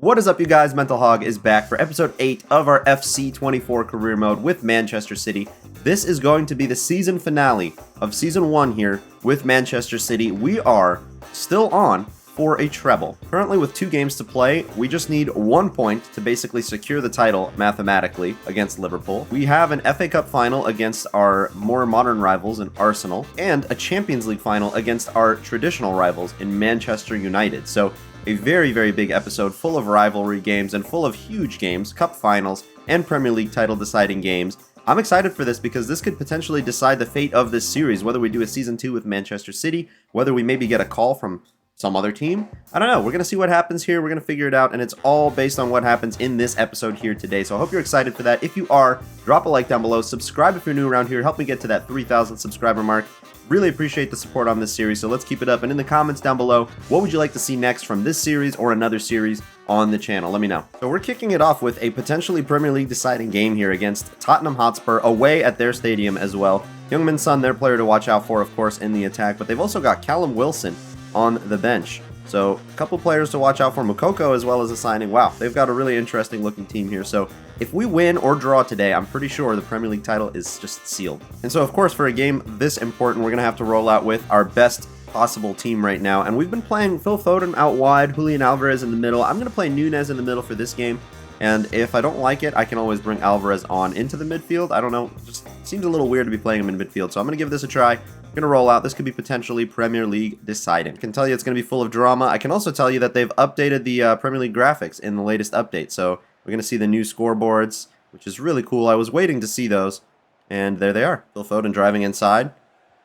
What is up, you guys? Mental Hog is back for episode 8 of our FC24 career mode with Manchester City. This is going to be the season finale of season 1 here with Manchester City. We are still on for a treble. Currently with 2 games to play, we just need 1 point to basically secure the title mathematically against Liverpool. We have an FA Cup final against our more modern rivals in Arsenal, and a Champions League final against our traditional rivals in Manchester United. So a very, very big episode full of rivalry games and full of huge games, cup finals, and Premier League title deciding games. I'm excited for this because this could potentially decide the fate of this series, whether we do a Season 2 with Manchester City, whether we maybe get a call from some other team. I don't know. We're going to see what happens here. We're going to figure it out, and it's all based on what happens in this episode here today. So I hope you're excited for that. If you are, drop a like down below. Subscribe if you're new around here. Help me get to that 3,000 subscriber mark. Really appreciate the support on this series, so let's keep it up. And in the comments down below, what would you like to see next from this series or another series on the channel? Let me know. So we're kicking it off with a potentially Premier League deciding game here against Tottenham Hotspur, away at their stadium as well. Heung-min Son, their player to watch out for, of course, in the attack, but they've also got Callum Wilson on the bench. So a couple players to watch out for, Moukoko as well as a signing. Wow, they've got a really interesting looking team here. So if we win or draw today, I'm pretty sure the Premier League title is just sealed. And so of course for a game this important, we're going to have to roll out with our best possible team right now. And we've been playing Phil Foden out wide, Julian Alvarez in the middle. I'm going to play Nunez in the middle for this game. And if I don't like it, I can always bring Alvarez on into the midfield. I don't know, just seems a little weird to be playing him in midfield. So I'm going to give this a try. I'm going to roll out. This could be potentially Premier League deciding. I can tell you it's going to be full of drama. I can also tell you that they've updated the Premier League graphics in the latest update. So we're going to see the new scoreboards, which is really cool. I was waiting to see those, and there they are. Phil Foden driving inside.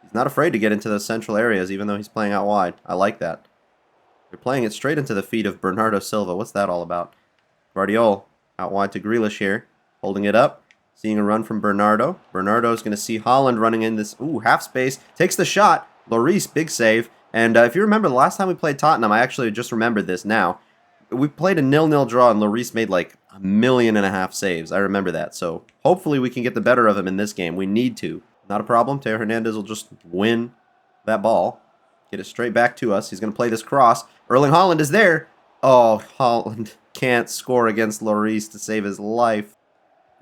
He's not afraid to get into those central areas, even though he's playing out wide. I like that. They're playing it straight into the feet of Bernardo Silva. What's that all about? Guardiola out wide to Grealish here, holding it up. Seeing a run from Bernardo. Bernardo's going to see Haaland running in this, half space. Takes the shot. Lloris, big save. And if you remember, the last time we played Tottenham, I actually just remembered this now. We played a 0-0 draw, and Lloris made like 1.5 million saves. I remember that. So hopefully we can get the better of him in this game. We need to. Not a problem. Theo Hernandez will just win that ball. Get it straight back to us. He's going to play this cross. Erling Haaland is there. Oh, Haaland can't score against Lloris to save his life.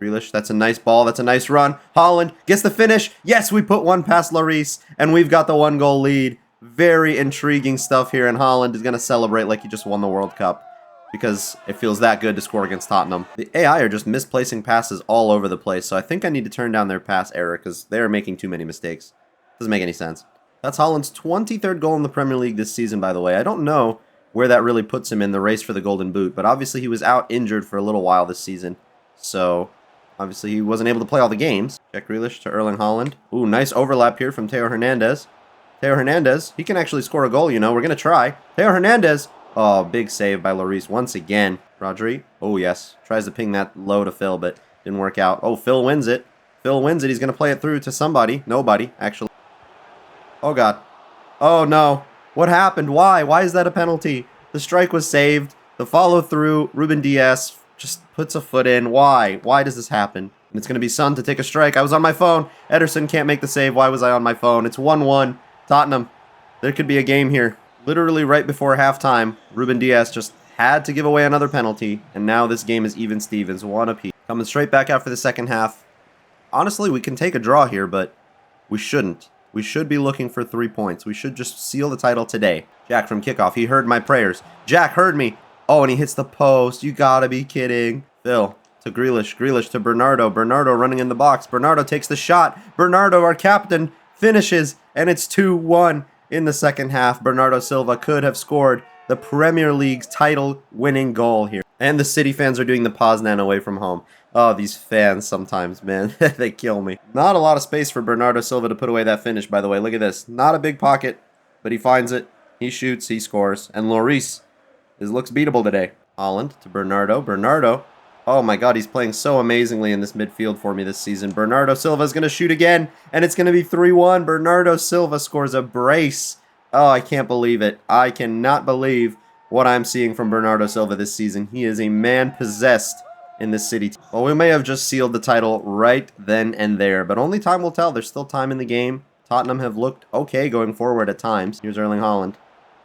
Grealish, that's a nice ball. That's a nice run. Haaland gets the finish. Yes, we put one past Lloris, and we've got the 1-goal lead. Very intriguing stuff here, and Haaland is going to celebrate like he just won the World Cup because it feels that good to score against Tottenham. The AI are just misplacing passes all over the place, so I think I need to turn down their pass error because they're making too many mistakes. Doesn't make any sense. That's Haaland's 23rd goal in the Premier League this season, by the way. I don't know where that really puts him in the race for the Golden Boot, but obviously he was out injured for a little while this season, so obviously he wasn't able to play all the games. Jack Grealish to Erling Haaland. Ooh, nice overlap here from Theo Hernandez. Theo Hernandez, he can actually score a goal, you know. We're going to try. Theo Hernandez. Oh, big save by Lloris once again. Rodri. Oh, yes. Tries to ping that low to Phil, but didn't work out. Oh, Phil wins it. Phil wins it. He's going to play it through to somebody. Nobody, actually. Oh, God. Oh, no. What happened? Why? Why is that a penalty? The strike was saved. The follow-through, Ruben Diaz just puts a foot in. Why? Why does this happen? And it's going to be Son to take a strike. I was on my phone. Ederson can't make the save. Why was I on my phone? It's 1-1. Tottenham. There could be a game here. Literally right before halftime, Ruben Diaz just had to give away another penalty. And now this game is even Stevens. 1 apiece. Coming straight back after the second half. Honestly, we can take a draw here, but we shouldn't. We should be looking for 3 points. We should just seal the title today. Jack from kickoff. He heard my prayers. Jack heard me. Oh, and he hits the post. You gotta be kidding. Phil to Grealish. Grealish to Bernardo. Bernardo running in the box. Bernardo takes the shot. Bernardo, our captain, finishes. And it's 2-1 in the second half. Bernardo Silva could have scored the Premier League's title-winning goal here. And the City fans are doing the Poznan away from home. Oh, these fans sometimes, man. They kill me. Not a lot of space for Bernardo Silva to put away that finish, by the way. Look at this. Not a big pocket, but he finds it. He shoots. He scores. And Lloris looks beatable today. Haaland to Bernardo. Bernardo. Oh my God, he's playing so amazingly in this midfield for me this season. Bernardo Silva is going to shoot again, and it's going to be 3-1. Bernardo Silva scores a brace. Oh, I can't believe it. I cannot believe what I'm seeing from Bernardo Silva this season. He is a man possessed in this City team. Well, we may have just sealed the title right then and there, but only time will tell. There's still time in the game. Tottenham have looked okay going forward at times. Here's Erling Haaland.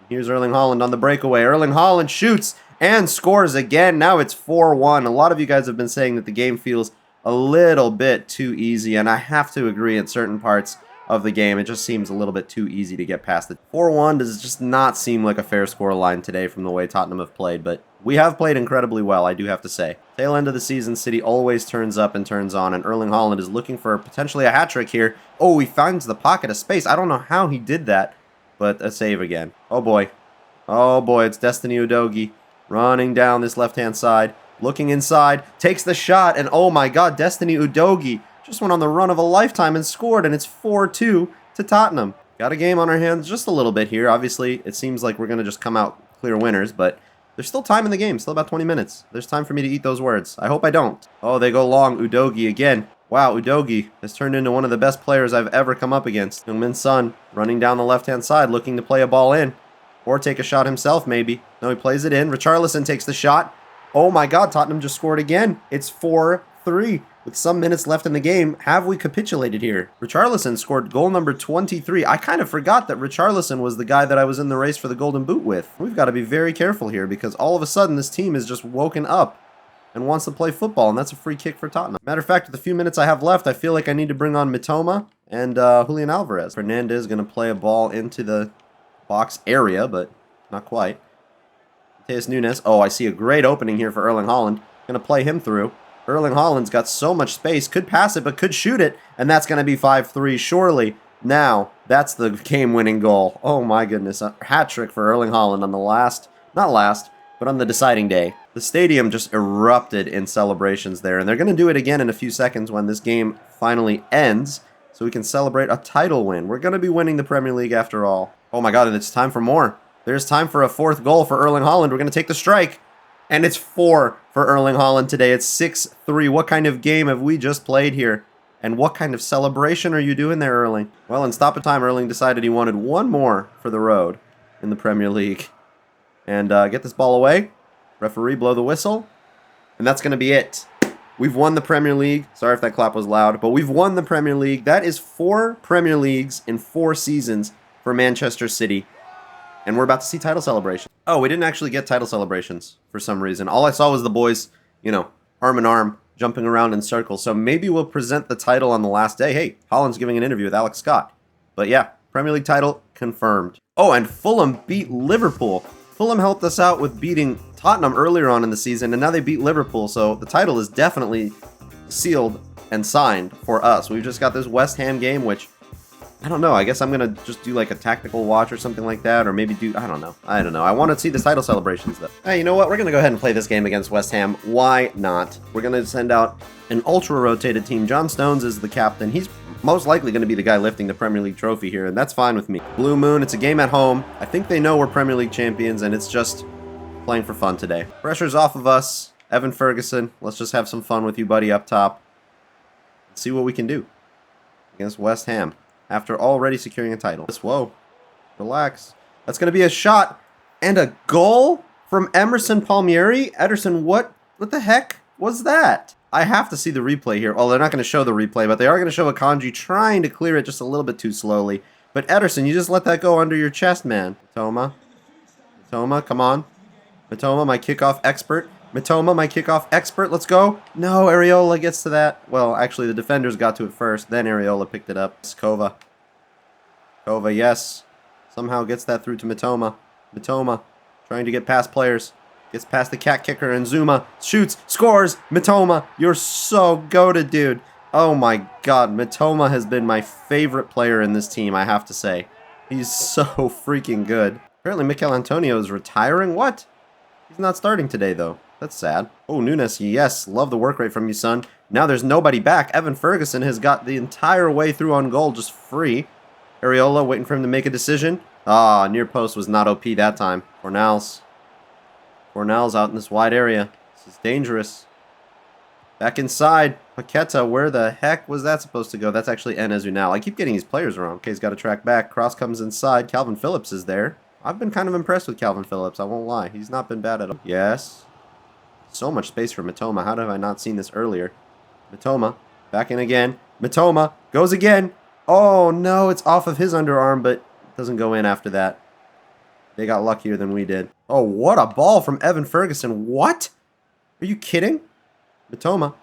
Here's Erling Haaland on the breakaway. Erling Haaland shoots, and scores again. Now it's 4-1. A lot of you guys have been saying that the game feels a little bit too easy, and I have to agree in certain parts of the game. It just seems a little bit too easy to get past it. 4-1 does just not seem like a fair score line today from the way Tottenham have played, but we have played incredibly well, I do have to say. Tail end of the season, City always turns up and turns on, and Erling Haaland is looking for potentially a hat-trick here. Oh, he finds the pocket of space. I don't know how he did that, but a save again. Oh boy. Oh boy, it's Destiny Udogie running down this left-hand side, looking inside, takes the shot, and oh my god, Destiny Udogie just went on the run of a lifetime and scored, and it's 4-2 to Tottenham. Got a game on our hands just a little bit here. Obviously, it seems like we're going to just come out clear winners, but there's still time in the game, still about 20 minutes. There's time for me to eat those words. I hope I don't. Oh, they go long. Udogie again. Wow, Udogie has turned into one of the best players I've ever come up against. Heung-min Son running down the left-hand side, looking to play a ball in. Or take a shot himself, maybe. No, he plays it in. Richarlison takes the shot. Oh my god, Tottenham just scored again. It's 4-3. With some minutes left in the game, have we capitulated here? Richarlison scored goal number 23. I kind of forgot that Richarlison was the guy that I was in the race for the Golden Boot with. We've got to be very careful here because all of a sudden this team is just woken up and wants to play football, and that's a free kick for Tottenham. Matter of fact, with the few minutes I have left, I feel like I need to bring on Mitoma and Julian Alvarez. Fernandez is going to play a ball into the box area, but not quite. Mateus Nunes. Oh, I see a great opening here for Erling Haaland. Going to play him through. Erling Haaland's got so much space. Could pass it, but could shoot it. And that's going to be 5-3, surely. Now, that's the game-winning goal. Oh, my goodness. A hat-trick for Erling Haaland on the but on the deciding day. The stadium just erupted in celebrations there. And they're going to do it again in a few seconds when this game finally ends. So we can celebrate a title win. We're going to be winning the Premier League after all. Oh, my God, and it's time for more. There's time for a fourth goal for Erling Haaland. We're going to take the strike. And it's 4 for Erling Haaland today. It's 6-3. What kind of game have we just played here? And what kind of celebration are you doing there, Erling? Well, in stoppage time, Erling decided he wanted one more for the road in the Premier League. And get this ball away. Referee, blow the whistle. And that's going to be it. We've won the Premier League. Sorry if that clap was loud, but we've won the Premier League. That is 4 Premier Leagues in 4 seasons for Manchester City. And we're about to see title celebrations. Oh, we didn't actually get title celebrations for some reason. All I saw was the boys, arm in arm, jumping around in circles. So maybe we'll present the title on the last day. Hey, Haaland's giving an interview with Alex Scott. But yeah, Premier League title confirmed. Oh, and Fulham beat Liverpool. Fulham helped us out with beating Tottenham earlier on in the season, and now they beat Liverpool. So the title is definitely sealed and signed for us. We've just got this West Ham game, which I don't know. I guess I'm going to just do like a tactical watch or something like that, or maybe I don't know. I want to see the title celebrations, though. Hey, you know what? We're going to go ahead and play this game against West Ham. Why not? We're going to send out an ultra-rotated team. John Stones is the captain. He's most likely going to be the guy lifting the Premier League trophy here, and that's fine with me. Blue Moon, it's a game at home. I think they know we're Premier League champions, and it's just playing for fun today. Pressure's off of us. Evan Ferguson, let's just have some fun with you, buddy, up top. Let's see what we can do against West Ham. After already securing a title. Whoa. Relax. That's going to be a shot and a goal from Emerson Palmieri. Ederson, what the heck was that? I have to see the replay here. Well, they're not going to show the replay, but they are going to show Akanji trying to clear it just a little bit too slowly. But Ederson, you just let that go under your chest, man. Mitoma, come on. Mitoma, my kickoff expert. Mitoma, my kickoff expert. Let's go. No, Areola gets to that. Well, actually, the defenders got to it first. Then Areola picked it up. Kova, yes. Somehow gets that through to Mitoma. Mitoma, trying to get past players. Gets past the cat kicker, and Zuma shoots, scores. Mitoma, you're so goated, dude. Oh my god, Mitoma has been my favorite player in this team, I have to say. He's so freaking good. Apparently, Mikel Antonio is retiring. What? He's not starting today, though. That's sad. Oh, Nunes, yes. Love the work rate from you, son. Now there's nobody back. Evan Ferguson has got the entire way through on goal just free. Areola waiting for him to make a decision. Ah, near post was not OP that time. Fornals out in this wide area. This is dangerous. Back inside. Paqueta, where the heck was that supposed to go? That's actually Enes Unal. I keep getting these players wrong. Okay, he's got to track back. Cross comes inside. Calvin Phillips is there. I've been kind of impressed with Calvin Phillips, I won't lie. He's not been bad at all. Yes. So much space for Mitoma. How have I not seen this earlier? Mitoma, back in again. Mitoma, goes again. Oh, no, it's off of his underarm, but doesn't go in after that. They got luckier than we did. Oh, what a ball from Evan Ferguson. What? Are you kidding? Matoma.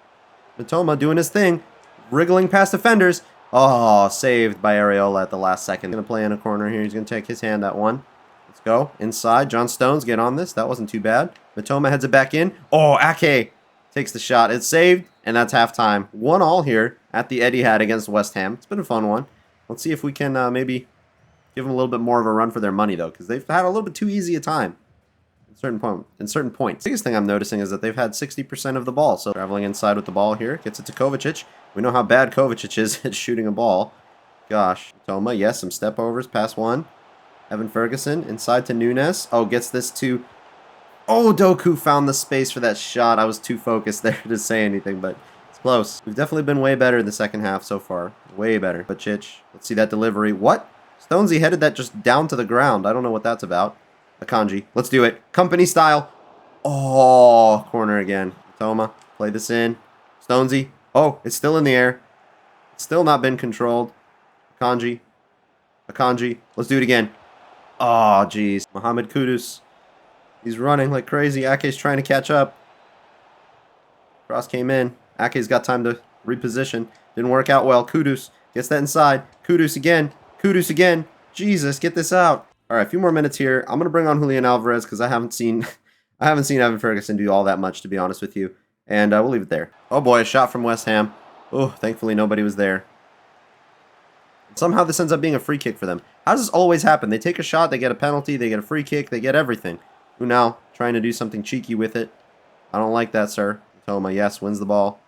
Matoma doing his thing. Wriggling past defenders. Oh, saved by Areola at the last second. Going to play in a corner here. He's going to take his hand at one. Let's go. Inside. John Stones, get on this. That wasn't too bad. Matoma heads it back in. Oh, Ake takes the shot. It's saved, and that's halftime. 1-1 here at the Etihad against West Ham. It's been a fun one. Let's see if we can maybe give them a little bit more of a run for their money, though, because they've had a little bit too easy a time in certain points. The biggest thing I'm noticing is that they've had 60% of the ball. So traveling inside with the ball here. Gets it to Kovacic. We know how bad Kovacic is at shooting a ball. Gosh. Toma, yes, some step overs. Pass one. Evan Ferguson inside to Nunes. Oh, gets this to... Oh, Doku found the space for that shot. I was too focused there to say anything, but it's close. We've definitely been way better in the second half so far. Way better. But Chich, let's see that delivery. What? Stonesy headed that just down to the ground. I don't know what that's about. Akanji, let's do it. Company style. Oh, corner again. Toma, play this in. Stonesy. Oh, it's still in the air. It's still not been controlled. Akanji. Akanji. Let's do it again. Oh, jeez. Mohamed Kudus. He's running like crazy. Ake's trying to catch up. Cross came in. Ake's got time to reposition. Didn't work out well. Kudus gets that inside. Kudus again. Kudus again. Jesus, get this out. All right, a few more minutes here. I'm gonna bring on Julian Alvarez because I haven't seen Evan Ferguson do all that much, to be honest with you. And we'll leave it there. Oh boy, a shot from West Ham. Oh, thankfully nobody was there. Somehow this ends up being a free kick for them. How does this always happen? They take a shot, they get a penalty, they get a free kick, they get everything. Unal trying to do something cheeky with it. I don't like that, sir. Toma, yes, wins the ball.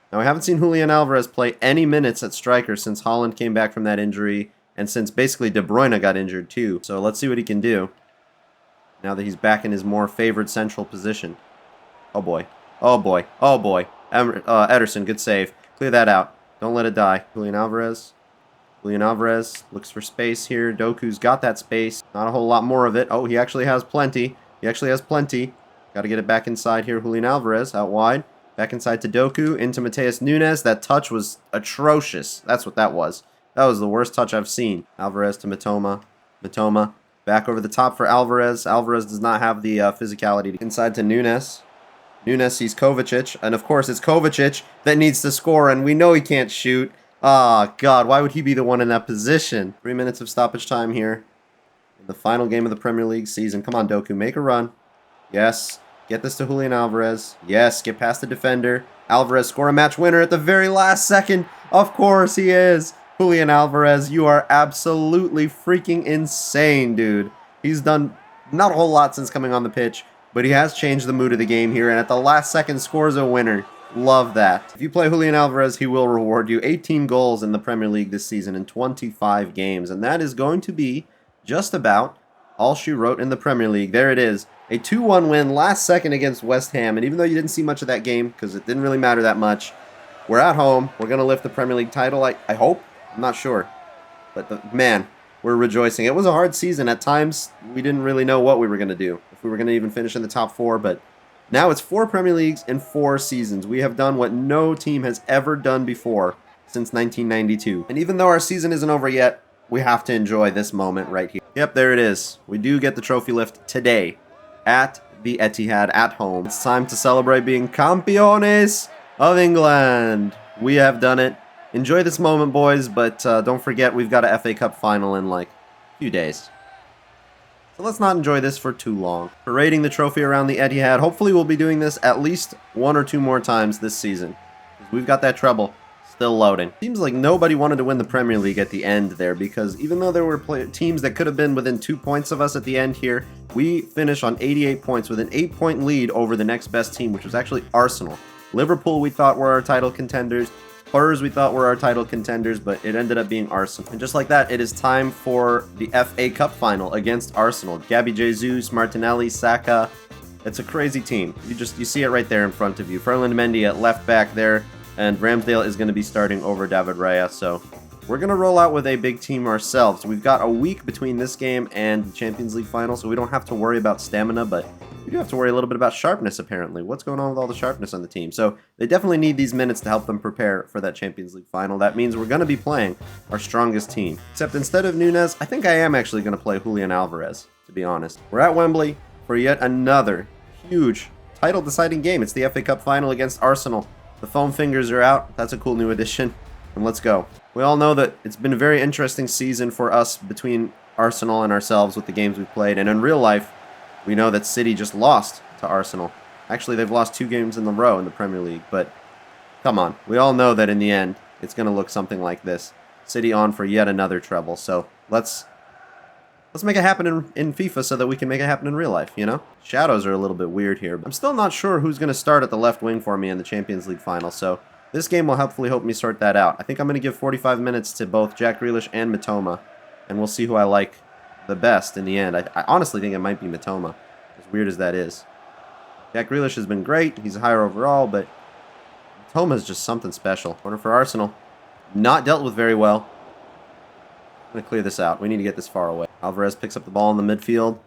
Now, I haven't seen Julian Alvarez play any minutes at striker since Holland came back from that injury. And since basically De Bruyne got injured too. So let's see what he can do. Now that he's back in his more favored central position. Oh boy. Oh boy. Oh boy. Ederson, good save. Clear that out. Don't let it die. Julian Alvarez. Julian Alvarez looks for space here. Doku's got that space. Not a whole lot more of it. Oh, he actually has plenty. He actually has plenty. Got to get it back inside here. Julian Alvarez out wide. Back inside to Doku. Into Mateus Nunes. That touch was atrocious. That's what that was. That was the worst touch I've seen. Alvarez to Matoma. Matoma back over the top for Alvarez. Alvarez does not have the physicality. Inside to Nunes. Nunes sees Kovacic. And of course, it's Kovacic that needs to score. And we know he can't shoot. Ah, God, why would he be the one in that position? 3 minutes of stoppage time here. In the final game of the Premier League season. Come on, Doku, make a run. Yes. Get this to Julian Alvarez. Yes, get past the defender. Alvarez score a match winner at the very last second. Of course he is. Julian Alvarez, you are absolutely freaking insane, dude. He's done not a whole lot since coming on the pitch, but he has changed the mood of the game here, and at the last second scores a winner. Love that. If you play Julian Alvarez, he will reward you. 18 goals in the Premier League this season in 25 games, and that is going to be just about all she wrote in the Premier League. There it is. A 2-1 win last second against West Ham, and even though you didn't see much of that game, because it didn't really matter that much, we're at home. We're going to lift the Premier League title, I hope. I'm not sure. But, man, we're rejoicing. It was a hard season. At times, we didn't really know what we were going to do. If we were going to even finish in the top 4. But now it's 4 Premier Leagues in 4 seasons. We have done what no team has ever done before since 1992. And even though our season isn't over yet, we have to enjoy this moment right here. Yep, there it is. We do get the trophy lift today at the Etihad at home. It's time to celebrate being campeones of England. We have done it. Enjoy this moment, boys, but don't forget we've got a FA Cup final in, like, a few days. So let's not enjoy this for too long. Parading the trophy around the Etihad. Hopefully we'll be doing this at least 1 or 2 more times this season. We've got that treble still loading. Seems like nobody wanted to win the Premier League at the end there, because even though there were teams that could have been within 2 points of us at the end here, we finished on 88 points with an 8-point lead over the next best team, which was actually Arsenal. Liverpool we thought were our title contenders. Spurs we thought were our title contenders, but it ended up being Arsenal. And just like that, it is time for the FA Cup final against Arsenal. Gabby Jesus, Martinelli, Saka. It's a crazy team. You see it right there in front of you. Ferland Mendy at left back there, and Ramsdale is going to be starting over David Raya. So we're going to roll out with a big team ourselves. We've got a week between this game and the Champions League final, so we don't have to worry about stamina, but we do have to worry a little bit about sharpness, apparently. What's going on with all the sharpness on the team? So they definitely need these minutes to help them prepare for that Champions League final. That means we're going to be playing our strongest team. Except instead of Nunes, I think I am actually going to play Julian Alvarez, to be honest. We're at Wembley. for yet another huge title-deciding game. It's the FA Cup final against Arsenal. The foam fingers are out. That's a cool new addition. And let's go. We all know that it's been a very interesting season for us between Arsenal and ourselves with the games we've played. And in real life, we know that City just lost to Arsenal. Actually, they've lost 2 games in a row in the Premier League. But come on. We all know that in the end, it's going to look something like this. City on for yet another treble. So let's make it happen in FIFA so that we can make it happen in real life, you know? Shadows are a little bit weird here. I'm still not sure who's going to start at the left wing for me in the Champions League final, so this game will hopefully help me sort that out. I think I'm going to give 45 minutes to both Jack Grealish and Mitoma, and we'll see who I like the best in the end. I honestly think it might be Mitoma, as weird as that is. Jack Grealish has been great. He's higher overall, but Mitoma is just something special. Corner for Arsenal. Not dealt with very well. I'm going to clear this out. We need to get this far away. Alvarez picks up the ball in the midfield.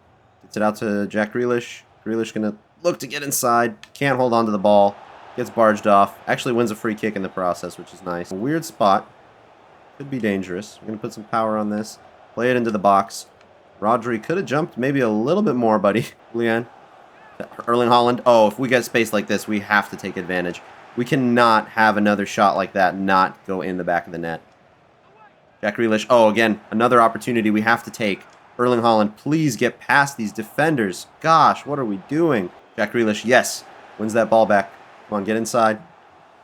Gets it out to Jack Grealish. Grealish going to look to get inside. Can't hold on to the ball. Gets barged off. Actually wins a free kick in the process, which is nice. A weird spot. Could be dangerous. We're going to put some power on this. Play it into the box. Rodri could have jumped maybe a little bit more, buddy. Julian. Erling Haaland. Oh, if we get space like this, we have to take advantage. We cannot have another shot like that not go in the back of the net. Jack Grealish. Oh, again, another opportunity we have to take. Erling Haaland, please get past these defenders. Gosh, what are we doing? Jack Grealish, yes. Wins that ball back. Come on, get inside.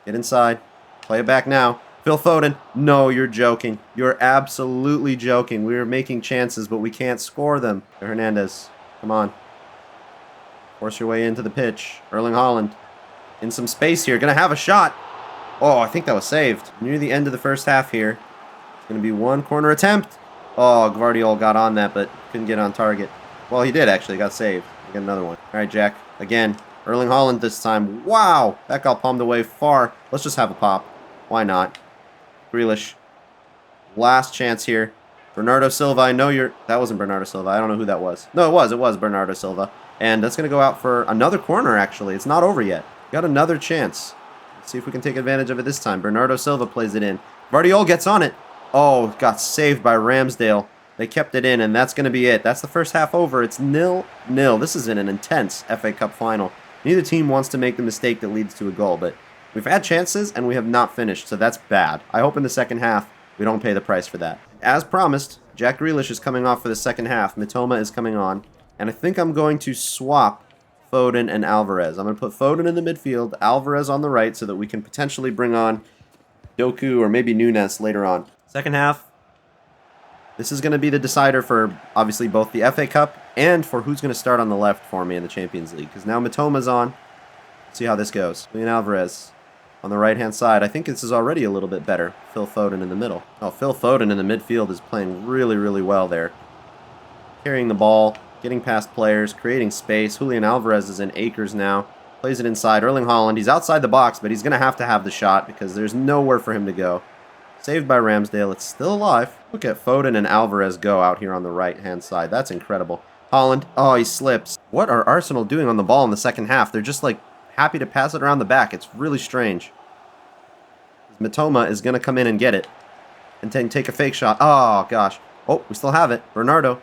Get inside. Play it back now. Phil Foden. No, you're joking. You're absolutely joking. We are making chances, but we can't score them. Hernandez, come on. Force your way into the pitch. Erling Haaland. In some space here. Gonna have a shot. Oh, I think that was saved. Near the end of the first half here. It's going to be one corner attempt. Oh, Guardiola got on that, but couldn't get on target. Well, he did, actually. Got saved. Get another one. All right, Jack. Again. Erling Haaland this time. Wow. That got palmed away far. Let's just have a pop. Why not? Grealish. Last chance here. Bernardo Silva. I know you're... That wasn't Bernardo Silva. I don't know who that was. No, it was. It was Bernardo Silva. And that's going to go out for another corner, actually. It's not over yet. Got another chance. Let's see if we can take advantage of it this time. Bernardo Silva plays it in. Guardiola gets on it. Oh, got saved by Ramsdale. They kept it in, and that's going to be it. That's the first half over. It's 0-0. This is an intense FA Cup final. Neither team wants to make the mistake that leads to a goal, but we've had chances, and we have not finished, so that's bad. I hope in the second half we don't pay the price for that. As promised, Jack Grealish is coming off for the second half. Mitoma is coming on, and I think I'm going to swap Foden and Alvarez. I'm going to put Foden in the midfield, Alvarez on the right, so that we can potentially bring on Doku or maybe Nunes later on. Second half, this is going to be the decider for, obviously, both the FA Cup and for who's going to start on the left for me in the Champions League. Because now Mitoma's on. Let's see how this goes. Julian Alvarez on the right-hand side. I think this is already a little bit better. Phil Foden in the middle. Oh, Phil Foden in the midfield is playing really, really well there. Carrying the ball, getting past players, creating space. Julian Alvarez is in acres now. Plays it inside. Erling Haaland, he's outside the box, but he's going to have the shot because there's nowhere for him to go. Saved by Ramsdale. It's still alive. Look at Foden and Alvarez go out here on the right-hand side. That's incredible. Haaland. Oh, he slips. What are Arsenal doing on the ball in the second half? They're just, like, happy to pass it around the back. It's really strange. Mitoma is going to come in and get it. And then take a fake shot. Oh, gosh. Oh, we still have it. Bernardo.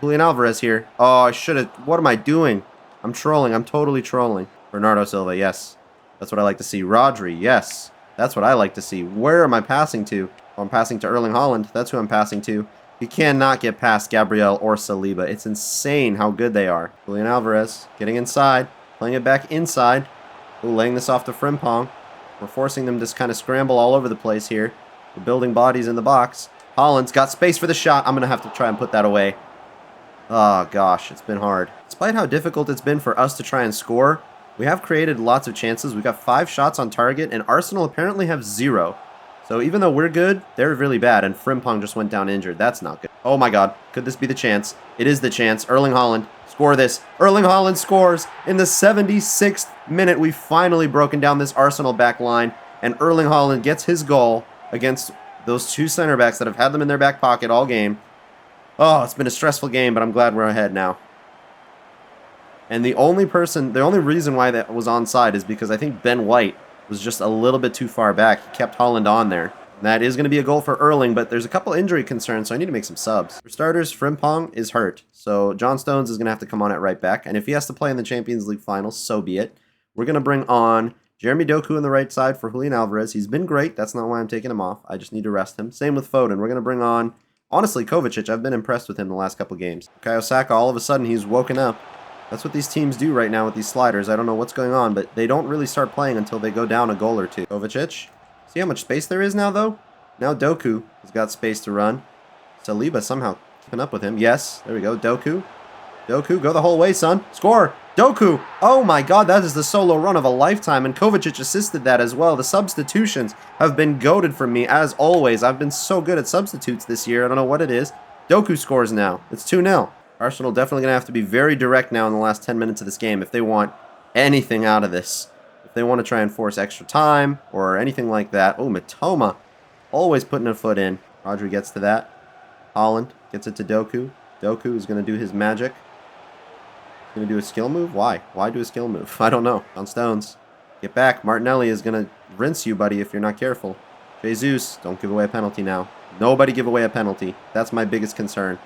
Julian Alvarez here. Oh, I should have... What am I doing? I'm trolling. I'm totally trolling. Bernardo Silva, yes. That's what I like to see. Rodri, yes. That's what I like to see. Where am I passing to? Oh, I'm passing to Erling Haaland. That's who I'm passing to. He cannot get past Gabriel or Saliba. It's insane how good they are. Julian Alvarez getting inside. Playing it back inside. Ooh, laying this off to Frimpong. We're forcing them to kind of scramble all over the place here. We're building bodies in the box. Haaland's got space for the shot. I'm going to have to try and put that away. Oh, gosh. It's been hard. Despite how difficult it's been for us to try and score, we have created lots of chances. We've got 5 shots on target, and Arsenal apparently have 0. So even though we're good, they're really bad, and Frimpong just went down injured. That's not good. Oh my god. Could this be the chance? It is the chance. Erling Haaland. Score this. Erling Haaland scores. In the 76th minute, we've finally broken down this Arsenal back line, and Erling Haaland gets his goal against those 2 center backs that have had them in their back pocket all game. Oh, it's been a stressful game, but I'm glad we're ahead now. And the only reason why that was onside is because I think Ben White was just a little bit too far back. He kept Haaland on there. That is going to be a goal for Erling, but there's a couple injury concerns, so I need to make some subs. For starters, Frimpong is hurt, so John Stones is going to have to come on at right back, and if he has to play in the Champions League final, so be it. We're going to bring on Jeremy Doku on the right side for Julian Alvarez. He's been great. That's not why I'm taking him off. I just need to rest him. Same with Foden. We're going to bring on, honestly, Kovacic. I've been impressed with him the last couple games. Bukayo Saka, all of a sudden, he's woken up. That's what these teams do right now with these sliders. I don't know what's going on, but they don't really start playing until they go down a goal or two. Kovacic. See how much space there is now, though? Now Doku has got space to run. Saliba somehow keeping up with him. Yes, there we go. Doku. Doku, go the whole way, son. Score! Doku! Oh my god, that is the solo run of a lifetime, and Kovacic assisted that as well. The substitutions have been goated from me, as always. I've been so good at substitutes this year. I don't know what it is. Doku scores now. It's 2-0. Arsenal definitely going to have to be very direct now in the last 10 minutes of this game if they want anything out of this. If they want to try and force extra time or anything like that. Oh, Mitoma always putting a foot in. Rodri gets to that. Holland gets it to Doku. Doku is going to do his magic. He's going to do a skill move? Why? Why do a skill move? I don't know. On Stones. Get back. Martinelli is going to rinse you, buddy, if you're not careful. Jesus, don't give away a penalty now. Nobody give away a penalty. That's my biggest concern.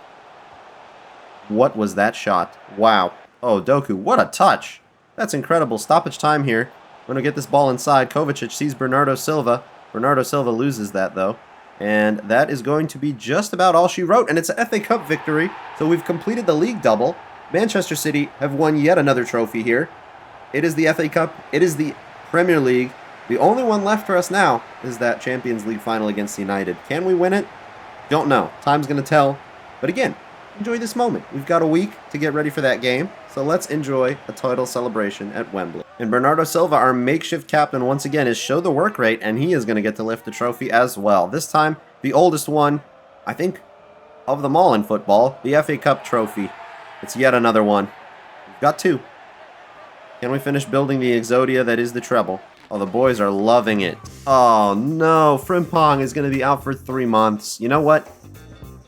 What was that shot? Wow. Oh, Doku, what a touch. That's incredible. Stoppage time here. We're going to get this ball inside. Kovacic sees Bernardo Silva. Bernardo Silva loses that, though. And that is going to be just about all she wrote. And it's a FA Cup victory. So we've completed the league double. Manchester City have won yet another trophy here. It is the FA Cup. It is the Premier League. The only one left for us now is that Champions League final against United. Can we win it? Don't know. Time's going to tell. But again, enjoy this moment. We've got a week to get ready for that game, so let's enjoy a title celebration at Wembley. And Bernardo Silva, our makeshift captain, once again, has showed the work rate, and he is going to get to lift the trophy as well. This time, the oldest one, I think, of them all in football, the FA Cup trophy. It's yet another one. We've got two. Can we finish building the Exodia that is the treble? Oh, the boys are loving it. Oh, no. Frimpong is going to be out for 3 months. You know what?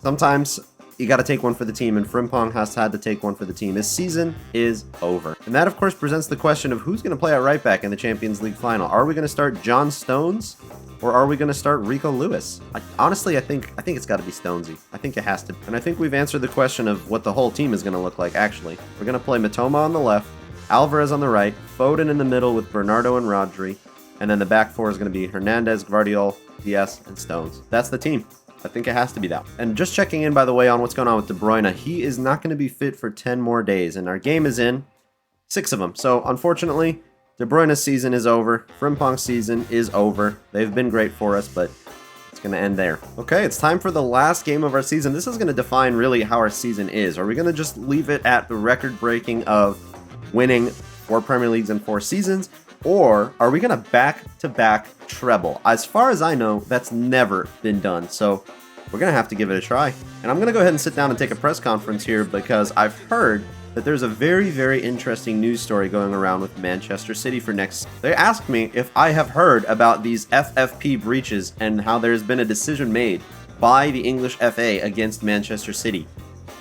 Sometimes you got to take one for the team, and Frimpong has had to take one for the team. His season is over. And that, of course, presents the question of who's going to play at right back in the Champions League final. Are we going to start John Stones, or are we going to start Rico Lewis? Honestly, I think it's got to be Stonesy. I think it has to. And I think we've answered the question of what the whole team is going to look like, actually. We're going to play Mitoma on the left, Alvarez on the right, Foden in the middle with Bernardo and Rodri, and then the back four is going to be Hernandez, Guardiola, Diaz, and Stones. That's the team. I think it has to be that. And just checking in, by the way, on what's going on with De Bruyne. He is not going to be fit for 10 more days, and our game is in 6 of them. So, unfortunately, De Bruyne's season is over. Frimpong's season is over. They've been great for us, but it's going to end there. Okay, it's time for the last game of our season. This is going to define really how our season is. Are we going to just leave it at the record-breaking of winning 4 Premier Leagues in 4 seasons? Or are we going to back-to-back treble? As far as I know, that's never been done. So we're going to have to give it a try. And I'm going to go ahead and sit down and take a press conference here because I've heard that there's a very, very interesting news story going around with Manchester City for next. They asked me if I have heard about these FFP breaches and how there's been a decision made by the English FA against Manchester City.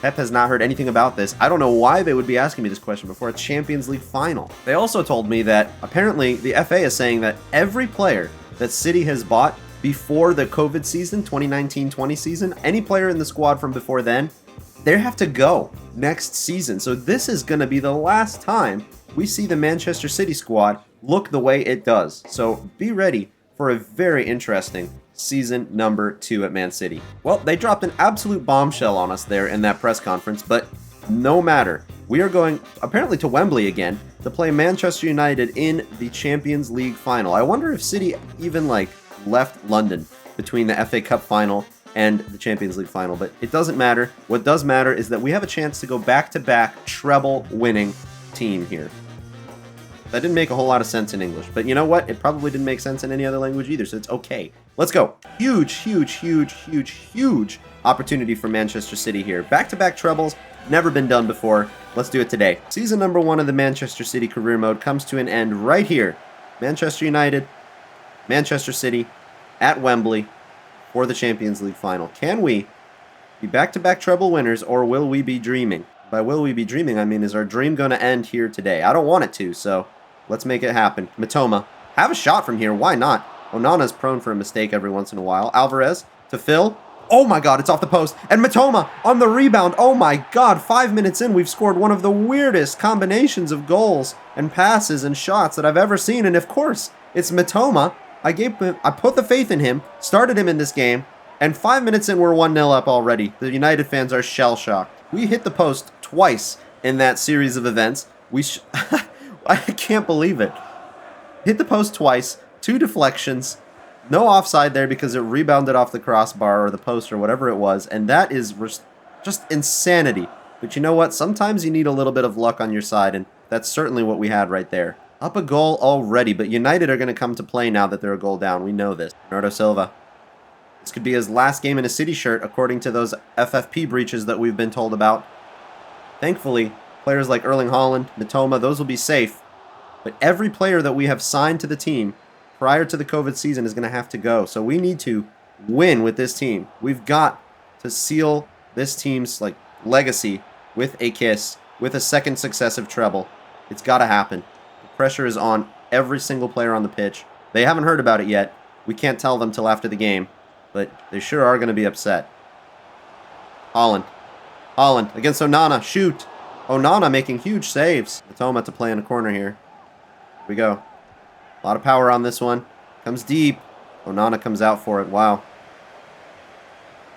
Pep has not heard anything about this. I don't know why they would be asking me this question before a Champions League final. They also told me that apparently the FA is saying that every player that City has bought before the COVID season, 2019-20 season, any player in the squad from before then, they have to go next season. So this is going to be the last time we see the Manchester City squad look the way it does. So be ready for a very interesting season number 2 at Man City. Well, they dropped an absolute bombshell on us there in that press conference, but no matter. We are going, apparently, to Wembley again to play Manchester United in the Champions League final. I wonder if City even, left London between the FA Cup final and the Champions League final, but it doesn't matter. What does matter is that we have a chance to go back-to-back treble-winning team here. That didn't make a whole lot of sense in English, but you know what? It probably didn't make sense in any other language either, so it's okay. Let's go. Huge, huge, huge, huge, huge opportunity for Manchester City here. Back-to-back trebles, never been done before. Let's do it today. Season number 1 of the Manchester City career mode comes to an end right here. Manchester United, Manchester City, at Wembley for the Champions League final. Can we be back-to-back treble winners, or will we be dreaming? By will we be dreaming, I mean, is our dream going to end here today? I don't want it to, so let's make it happen. Mitoma, have a shot from here. Why not? Onana's prone for a mistake every once in a while. Alvarez to Phil. Oh my god, it's off the post. And Mitoma on the rebound. Oh my god, 5 minutes in, we've scored one of the weirdest combinations of goals and passes and shots that I've ever seen. And of course, it's Mitoma. I put the faith in him, started him in this game, and 5 minutes in, we're 1-0 up already. The United fans are shell-shocked. We hit the post twice in that series of events. I can't believe it. Hit the post twice, 2 deflections, no offside there because it rebounded off the crossbar or the post or whatever it was, and that is just insanity. But you know what? Sometimes you need a little bit of luck on your side, and that's certainly what we had right there. Up a goal already, but United are going to come to play now that they're a goal down. We know this. Bernardo Silva. This could be his last game in a City shirt, according to those FFP breaches that we've been told about. Thankfully, players like Erling Haaland, Mitoma, those will be safe. But every player that we have signed to the team prior to the COVID season is going to have to go. So we need to win with this team. We've got to seal this team's legacy with a kiss, with a second successive treble. It's got to happen. The pressure is on every single player on the pitch. They haven't heard about it yet. We can't tell them till after the game, but they sure are going to be upset. Haaland against Onana. Shoot. Onana making huge saves. Mitoma to play in a corner here. Here we go. A lot of power on this one. Comes deep. Onana comes out for it. Wow.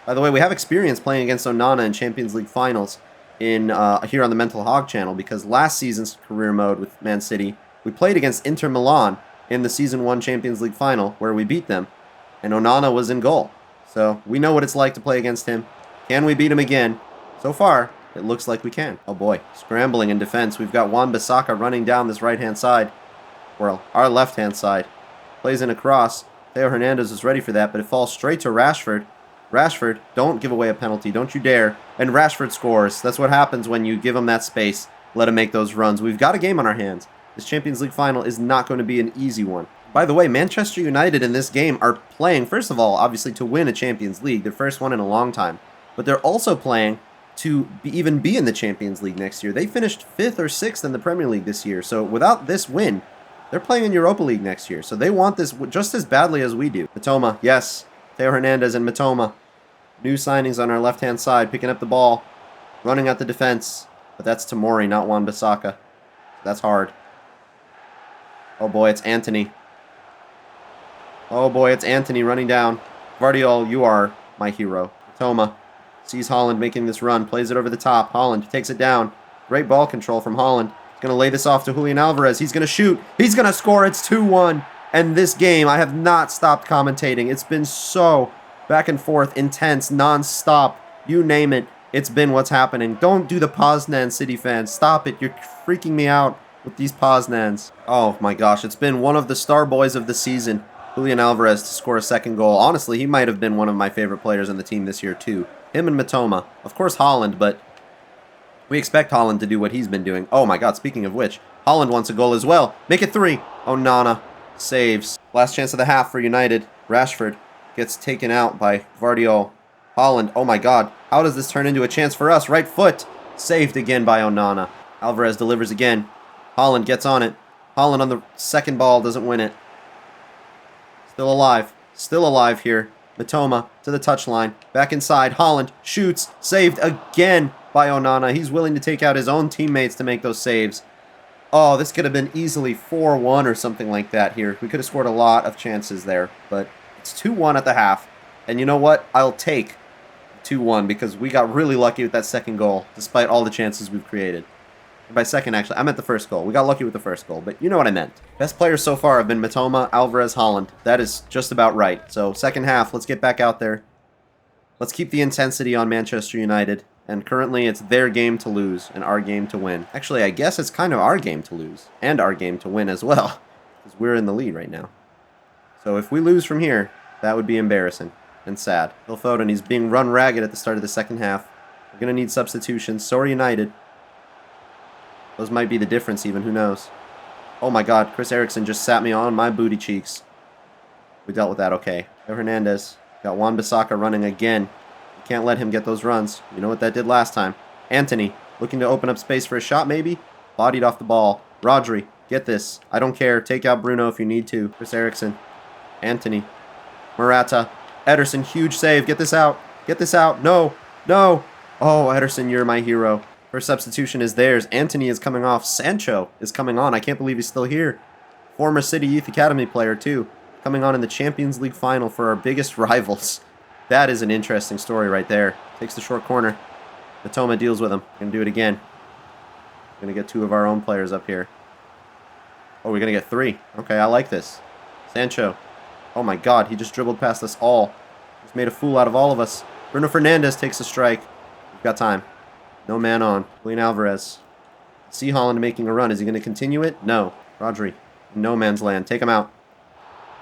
By the way, we have experience playing against Onana in Champions League finals in here on the Mental Hog channel, because last season's career mode with Man City, we played against Inter Milan in the Season 1 Champions League final where we beat them, and Onana was in goal. So we know what it's like to play against him. Can we beat him again? So far, it looks like we can. Oh boy, scrambling in defense. We've got Wan-Bissaka running down this right-hand side. Well, our left-hand side. Plays in a cross. Theo Hernandez is ready for that, but it falls straight to Rashford. Rashford, don't give away a penalty. Don't you dare. And Rashford scores. That's what happens when you give him that space. Let him make those runs. We've got a game on our hands. This Champions League final is not going to be an easy one. By the way, Manchester United in this game are playing, first of all, obviously to win a Champions League, their first one in a long time. But they're also playing to even be in the Champions League next year. They finished 5th or 6th in the Premier League this year. So without this win, they're playing in Europa League next year. So they want this just as badly as we do. Mitoma, yes. Theo Hernandez and Mitoma. New signings on our left-hand side, picking up the ball, running at the defense. But that's Tomori, not Wan-Bissaka. That's hard. Oh boy, it's Anthony. Oh boy, it's Anthony running down. Guardiola, you are my hero. Mitoma sees Haaland making this run, plays it over the top. Haaland takes it down. Great ball control from Haaland. He's going to lay this off to Julian Alvarez. He's going to shoot. He's going to score. It's 2-1. And this game, I have not stopped commentating. It's been so back and forth, intense, non-stop. You name it. It's been what's happening. Don't do the Poznan City fans. Stop it. You're freaking me out with these Poznans. Oh my gosh. It's been one of the star boys of the season, Julian Alvarez, to score a second goal. Honestly, he might have been one of my favorite players on the team this year too. Him and Mitoma. Of course Haaland, but we expect Haaland to do what he's been doing. Oh my god, speaking of which, Haaland wants a goal as well. Make it 3. Onana saves. Last chance of the half for United. Rashford gets taken out by Guardiola. Haaland, oh my god. How does this turn into a chance for us? Right foot. Saved again by Onana. Alvarez delivers again. Haaland gets on it. Haaland on the second ball, doesn't win it. Still alive. Still alive here. Mitoma to the touchline. Back inside. Haaland shoots. Saved again by Onana. He's willing to take out his own teammates to make those saves. Oh, this could have been easily 4-1 or something like that here. We could have scored a lot of chances there, but it's 2-1 at the half. And you know what? I'll take 2-1 because we got really lucky with that second goal, despite all the chances we've created. By second, actually, I meant the first goal. We got lucky with the first goal, but you know what I meant. Best players so far have been Mitoma, Alvarez, Haaland. That is just about right. So second half, let's get back out there. Let's keep the intensity on Manchester United. And currently, it's their game to lose and our game to win. Actually, I guess it's kind of our game to lose and our game to win as well, because we're in the lead right now. So if we lose from here, that would be embarrassing and sad. Phil Foden, he's being run ragged at the start of the second half. We're going to need substitutions. So are United. Those might be the difference even, who knows. Oh my god, Chris Eriksen just sat me on my booty cheeks. We dealt with that okay. Theo Hernandez. Got Wan-Bissaka running again. You can't let him get those runs. You know what that did last time. Anthony, looking to open up space for a shot maybe? Bodied off the ball. Rodri, get this. I don't care. Take out Bruno if you need to. Chris Eriksen. Anthony. Morata. Ederson, huge save. Get this out. Get this out. No. No. Oh, Ederson, you're my hero. First substitution is theirs. Anthony is coming off. Sancho is coming on. I can't believe he's still here. Former City Youth Academy player, too. Coming on in the Champions League final for our biggest rivals. That is an interesting story right there. Takes the short corner. Matoma deals with him. Gonna do it again. Gonna get 2 of our own players up here. Oh, we're gonna get 3. Okay, I like this. Sancho. Oh my god, he just dribbled past us all. He's made a fool out of all of us. Bruno Fernandes takes a strike. We've got time. No man on. Julian Alvarez. See Holland making a run. Is he going to continue it? No. Rodri. No man's land. Take him out.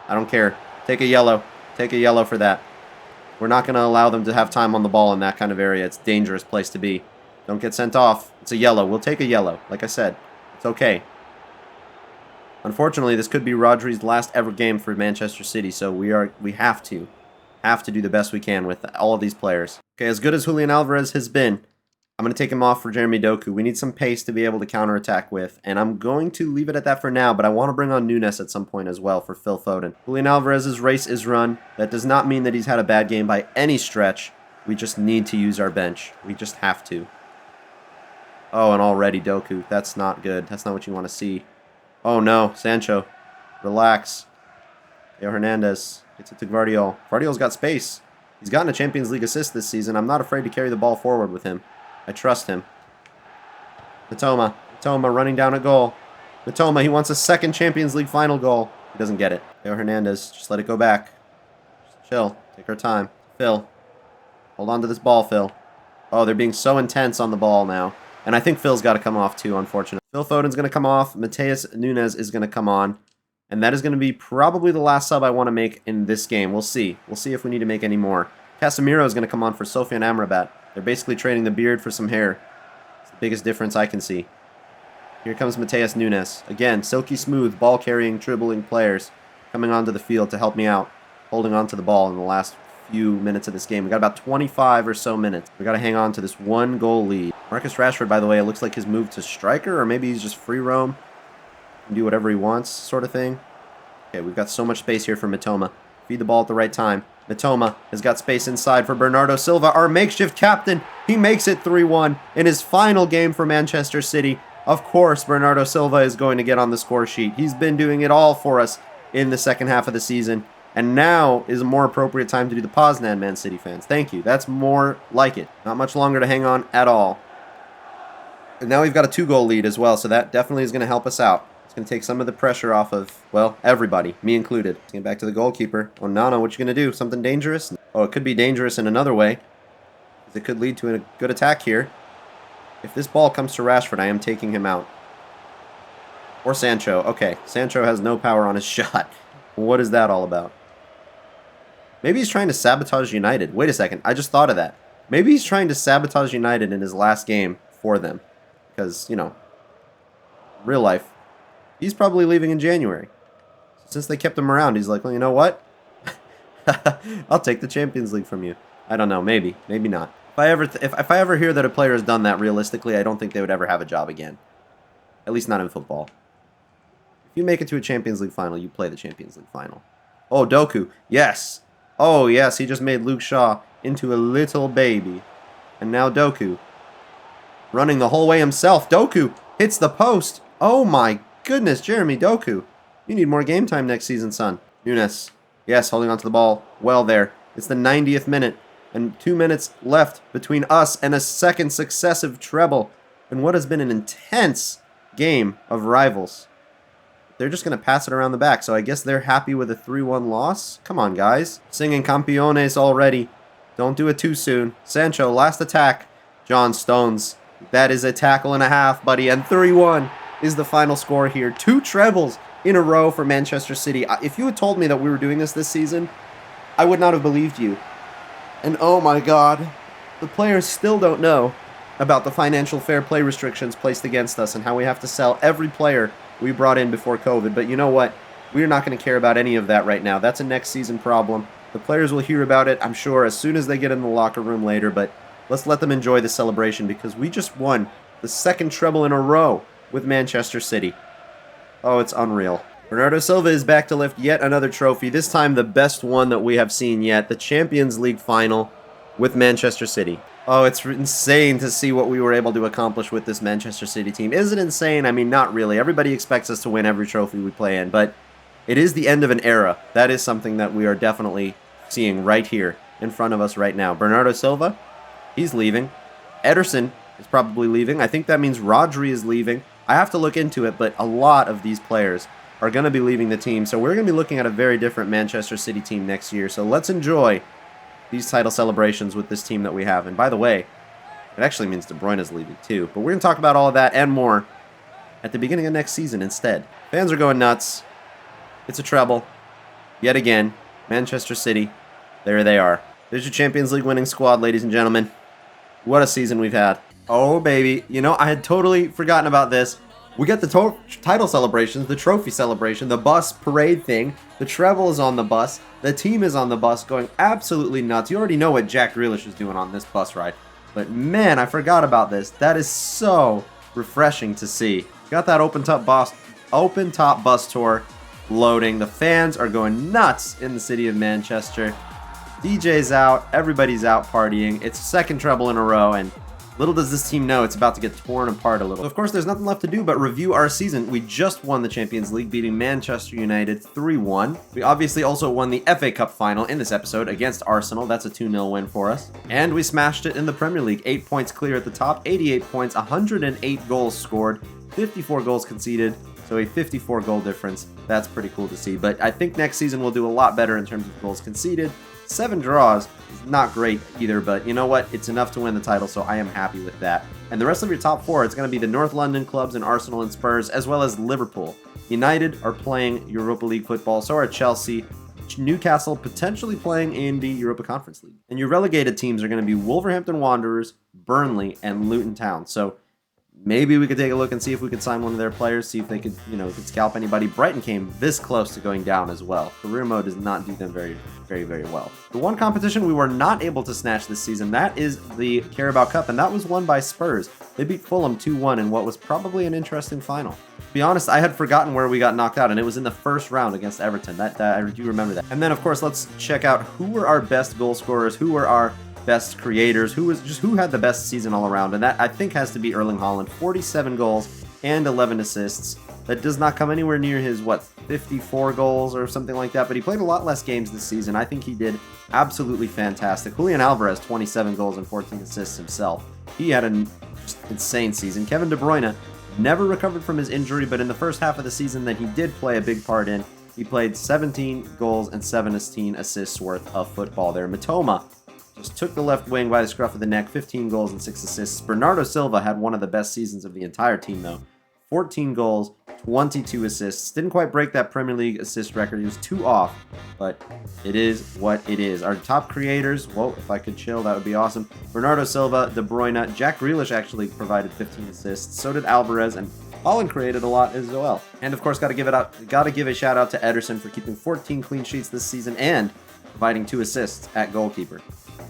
I don't care. Take a yellow. Take a yellow for that. We're not going to allow them to have time on the ball in that kind of area. It's a dangerous place to be. Don't get sent off. It's a yellow. We'll take a yellow. Like I said. It's okay. Unfortunately, this could be Rodri's last ever game for Manchester City, so we have to do the best we can with all of these players. Okay, as good as Julian Alvarez has been, I'm going to take him off for Jeremy Doku. We need some pace to be able to counterattack with, and I'm going to leave it at that for now, but I want to bring on Nunes at some point as well for Phil Foden. Julian Alvarez's race is run. That does not mean that he's had a bad game by any stretch. We just need to use our bench. We just have to. Oh, and already Doku. That's not good. That's not what you want to see. Oh no, Sancho. Relax. Theo Hernandez gets it to Guardiola. Guardiola's got space. He's gotten a Champions League assist this season. I'm not afraid to carry the ball forward with him. I trust him. Matoma. Matoma running down a goal. Matoma, he wants a second Champions League final goal. He doesn't get it. Theo Hernandez, just let it go back. Just chill. Take our time. Phil. Hold on to this ball, Phil. Oh, they're being so intense on the ball now. And I think Phil's got to come off too, unfortunately. Phil Foden's going to come off. Mateus Nunes is going to come on. And that is going to be probably the last sub I want to make in this game. We'll see. We'll see if we need to make any more. Casemiro is going to come on for Sofian Amrabat. They're basically trading the beard for some hair. It's the biggest difference I can see. Here comes Mateus Nunes. Again, silky smooth, ball-carrying, dribbling players coming onto the field to help me out. Holding on to the ball in the last few minutes of this game. We got about 25 or so minutes. We got to hang on to this 1-goal lead. Marcus Rashford, by the way, it looks like his move to striker, or maybe he's just free roam. Can do whatever he wants, sort of thing. Okay, we've got so much space here for Matoma. Feed the ball at the right time. Matoma has got space inside for Bernardo Silva, our makeshift captain. He makes it 3-1 in his final game for Manchester City. Of course, Bernardo Silva is going to get on the score sheet. He's been doing it all for us in the second half of the season. And now is a more appropriate time to do the Poznan, Man City fans. Thank you. That's more like it. Not much longer to hang on at all. And now we've got a 2-goal lead as well, so that definitely is going to help us out. It's going to take some of the pressure off of, well, everybody, me included. Let's get back to the goalkeeper. Oh, Nana, what you going to do? Something dangerous? Oh, it could be dangerous in another way. It could lead to a good attack here. If this ball comes to Rashford, I am taking him out. Or Sancho. Okay, Sancho has no power on his shot. What is that all about? Maybe he's trying to sabotage United. Wait a second, I just thought of that. Maybe he's trying to sabotage United in his last game for them. Because, you know, real life, he's probably leaving in January. Since they kept him around, he's like, well, you know what? I'll take the Champions League from you. I don't know, maybe, maybe not. If I ever hear that a player has done that realistically, I don't think they would ever have a job again. At least not in football. If you make it to a Champions League final, you play the Champions League final. Oh, Doku. Yes. Oh, yes, he just made Luke Shaw into a little baby. And now Doku. Running the whole way himself. Doku hits the post. Oh, my goodness, Jeremy Doku. You need more game time next season, son. Nunes. Yes, holding onto the ball. Well there. It's the 90th minute. And 2 minutes left between us and a second successive treble. And what has been an intense game of rivals. They're just going to pass it around the back, so I guess they're happy with a 3-1 loss. Come on, guys. Singing Campeones already. Don't do it too soon. Sancho, last attack. John Stones. That is a tackle and a half, buddy. And 3-1 is the final score here. 2 trebles in a row for Manchester City. If you had told me that we were doing this season, I would not have believed you. And oh my God, the players still don't know about the financial fair play restrictions placed against us and how we have to sell every player we brought in before COVID. But you know what? We're not going to care about any of that right now. That's a next season problem. The players will hear about it, I'm sure, as soon as they get in the locker room later. But let's let them enjoy the celebration because we just won the second treble in a row with Manchester City. Oh, it's unreal. Bernardo Silva is back to lift yet another trophy, this time the best one that we have seen yet, the Champions League final with Manchester City. Oh, it's insane to see what we were able to accomplish with this Manchester City team. Is it insane? I mean, not really. Everybody expects us to win every trophy we play in, but it is the end of an era. That is something that we are definitely seeing right here in front of us right now. Bernardo Silva, he's leaving. Ederson is probably leaving. I think that means Rodri is leaving. I have to look into it, but a lot of these players are going to be leaving the team, so we're going to be looking at a very different Manchester City team next year. So let's enjoy these title celebrations with this team that we have. And by the way, it actually means De Bruyne is leaving too. But we're going to talk about all of that and more at the beginning of next season instead. Fans are going nuts. It's a treble. Yet again, Manchester City. There they are. There's your Champions League winning squad, ladies and gentlemen. What a season we've had. Oh, baby. You know, I had totally forgotten about this. We got the title celebrations, the trophy celebration, the bus parade thing. The treble is on the bus. The team is on the bus going absolutely nuts. You already know what Jack Grealish is doing on this bus ride. But man, I forgot about this. That is so refreshing to see. Got that open top bus tour loading. The fans are going nuts in the city of Manchester. DJ's out. Everybody's out partying. It's second treble in a row, and little does this team know it's about to get torn apart a little. Of course, there's nothing left to do but review our season. We just won the Champions League, beating Manchester United 3-1. We obviously also won the FA Cup final in this episode against Arsenal. That's a 2-0 win for us. And we smashed it in the Premier League. 8 points clear at the top, 88 points, 108 goals scored, 54 goals conceded. So a 54 goal difference. That's pretty cool to see. But I think next season we'll do a lot better in terms of goals conceded. 7 draws is not great either, but you know what? It's enough to win the title, so I am happy with that. And the rest of your top 4, it's going to be the North London clubs and Arsenal and Spurs, as well as Liverpool. United are playing Europa League football, so are Chelsea. Newcastle potentially playing in the Europa Conference League. And your relegated teams are going to be Wolverhampton Wanderers, Burnley, and Luton Town. So maybe we could take a look and see if we could sign one of their players, see if they could, could scalp anybody. Brighton came this close to going down as well. Career mode does not do them very well. The one competition we were not able to snatch this season, that is the Carabao Cup, and that was won by Spurs. They beat Fulham 2-1 in what was probably an interesting final. To be honest, I had forgotten where we got knocked out, and it was in the first round against Everton. That I do remember that. And then, of course, let's check out who were our best goal scorers, who were our best creators, who had the best season all around, and that I think has to be Erling Haaland. 47 goals and 11 assists. That does not come anywhere near his 54 goals or something like that, but he played a lot less games this season. I think he did absolutely fantastic. Julian Alvarez, 27 goals and 14 assists himself. He had an insane season. Kevin De Bruyne never recovered from his injury, but in the first half of the season that he did play a big part in, he played 17 goals and 17 assists worth of football there. Mitoma just took the left wing by the scruff of the neck, 15 goals and 6 assists. Bernardo Silva had one of the best seasons of the entire team, though. 14 goals, 22 assists. Didn't quite break that Premier League assist record. He was 2 off, but it is what it is. Our top creators, whoa, if I could chill, that would be awesome. Bernardo Silva, De Bruyne, Jack Grealish actually provided 15 assists. So did Alvarez, and Haaland created a lot as well. And of course, got to give a shout out to Ederson for keeping 14 clean sheets this season and providing 2 assists at goalkeeper.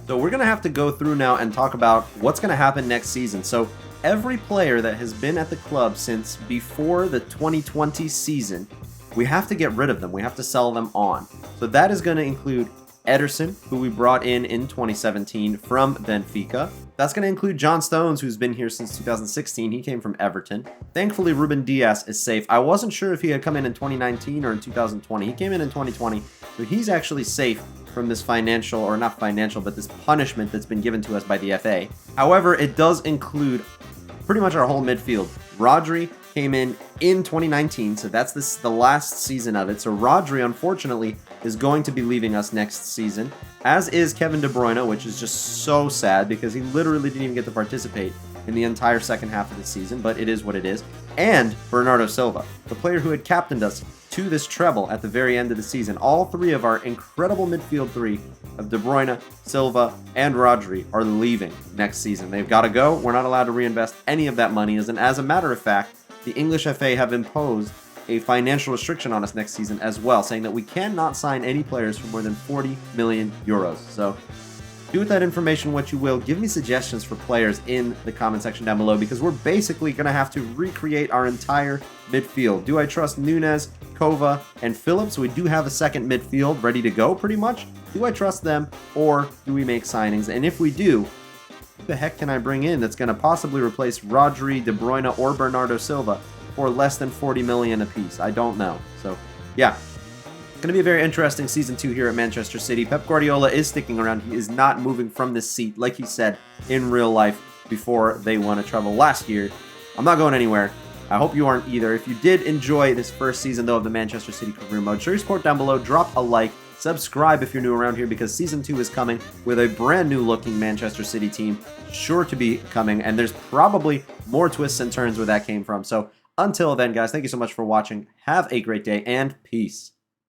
So we're going to have to go through now and talk about what's going to happen next season. So every player that has been at the club since before the 2020 season, we have to get rid of them. We have to sell them on. So that is going to include Ederson, who we brought in 2017 from Benfica. That's going to include John Stones, who's been here since 2016. He came from Everton. Thankfully, Ruben Dias is safe. I wasn't sure if he had come in 2019 or in 2020. He came in 2020, so he's actually safe from this financial, or not financial, but this punishment that's been given to us by the FA. However, it does include pretty much our whole midfield. Rodri came in 2019, so that's the last season of it. So Rodri, unfortunately, is going to be leaving us next season, as is Kevin De Bruyne, which is just so sad because he literally didn't even get to participate in the entire second half of the season, but it is what it is. And Bernardo Silva, the player who had captained us to this treble at the very end of the season. All 3 of our incredible midfield 3 of De Bruyne, Silva, and Rodri are leaving next season. They've got to go. We're not allowed to reinvest any of that money. And as a matter of fact, the English FA have imposed a financial restriction on us next season as well, saying that we cannot sign any players for more than 40 million euros. So Do with that information what you will. Give me suggestions for players in the comment section down below, because we're basically going to have to recreate our entire midfield. Do I trust Nunez, Kova, and Phillips? We do have a second midfield ready to go pretty much. Do I trust them, or do we make signings? And if we do, who the heck can I bring in that's going to possibly replace Rodri, De Bruyne, or Bernardo Silva for less than 40 million apiece? I don't know. So, yeah. Going to be a very interesting Season 2 here at Manchester City. Pep Guardiola is sticking around. He is not moving from this seat, like he said in real life before they won a treble last year. I'm not going anywhere. I hope you aren't either. If you did enjoy this first season, though, of the Manchester City Career Mode, show your support down below. Drop a like. Subscribe if you're new around here, because Season 2 is coming with a brand new looking Manchester City team. Sure to be coming, and there's probably more twists and turns where that came from. So until then, guys, thank you so much for watching. Have a great day, and peace.